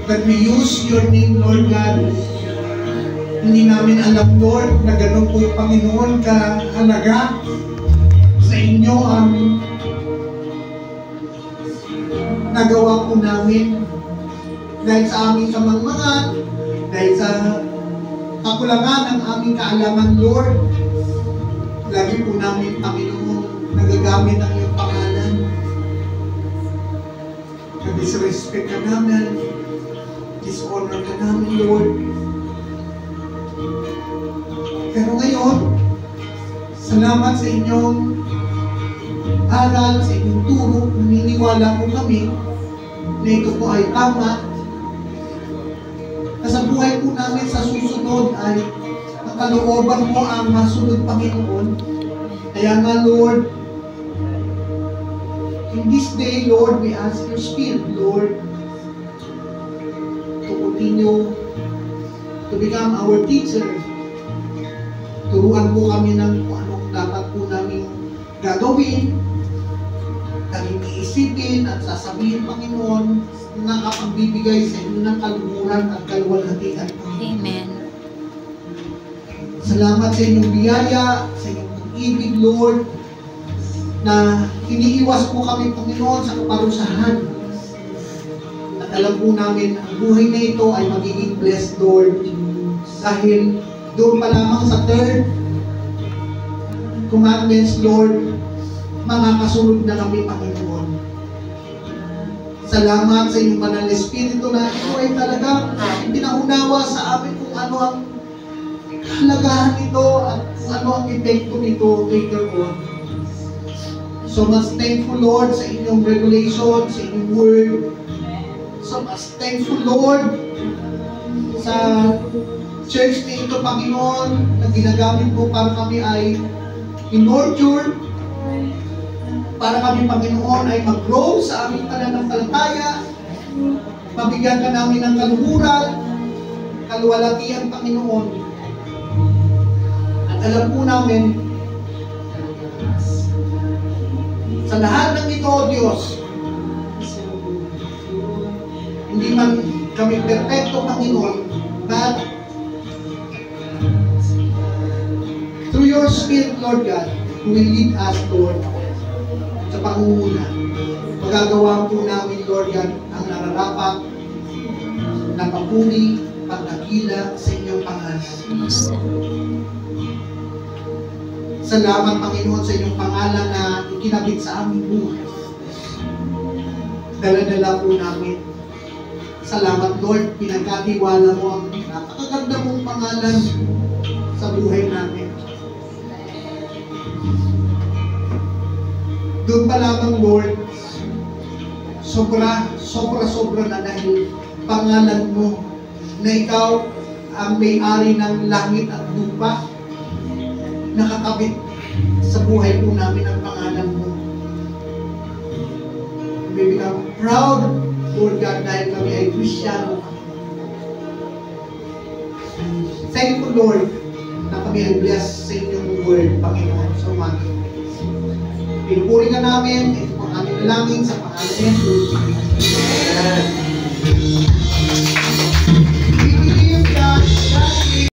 that we use your name, Lord God. Hindi namin alam, Lord, na gano'n po, Panginoon, kahalaga sa inyo ang nagawa po namin. Dahil sa aming kamangmangan, dahil sa kakulangan ng aming kaalaman, Lord, lagi po namin, Panginoon, nagagamit ang iyong pangalan. Na-disrespect ka namin, dishonor ka namin, Lord. Pero ngayon, salamat sa inyong aral, sa inyong turo, naniniwala po kami na ito po ay tama. Na sa buhay po namin sa susunod ay nakalooban mo ang masunod, Panginoon. Kaya nga, Lord, in this day, Lord, we ask your Spirit, Lord, to continue to become our teacher. Turuan po kami ng kung anong dapat po namin gagawin, kaming iisipin at sasabihin, Panginoon, na nakapagbibigay sa inyo ng kaluhuran at kaluwalhatian. Amen. Salamat sa inyong biyaya, sa inyong pag-ibig, Lord, na iniiwas po kami, Panginoon, sa kaparusahan. At alam po namin, ang buhay na ito ay magiging blessed, Lord, dahil doon pa lamang sa third commandments, Lord, mga kasunod na kami, Panginoon. Salamat sa inyong banal na Espiritu na ito ay talagang pinaunawa sa amin kung ano ang kahalagahan nito at kung ano ang epekto nito later on. So much thankful, Lord, sa inyong revelation, sa inyong word. So much thankful, Lord, sa church na ito, Panginoon, na ginagamit mo para kami ay in-nurture, para kami, Panginoon, ay mag-grow sa aming pananampalataya, mabigyan ka namin ng kaluhuran, kaluwalhatian, Panginoon. At alam po namin, sa lahat ng ito, Diyos, hindi man kami perfecto, Panginoon, but through your Spirit, Lord God, who will lead us, Lord, sa pangunguna, magagawa po namin, Lord God, ang nararapat na papuri, pagdakila sa inyong pangalan. Salamat, Panginoon, sa inyong pangalan na ikinabit sa aming buhay. Dala-dala po namin. Salamat, Lord, pinagkatiwala mo ang napakaganda mong pangalan sa buhay namin. Doon pa lamang, Lord, sobra na dahil pangalan mo na ikaw ang may-ari ng langit at lupa, nakakabit sa buhay po namin ang pangalan mo. We become proud, Lord God, dahil kami ay Kristiyano. Thank you, Lord, na kami ay blessed sa inyong word, Panginoon, so much. Pinupuri ka namin, ito po ang aming dalangin sa pangalan ni Jesus. Amen.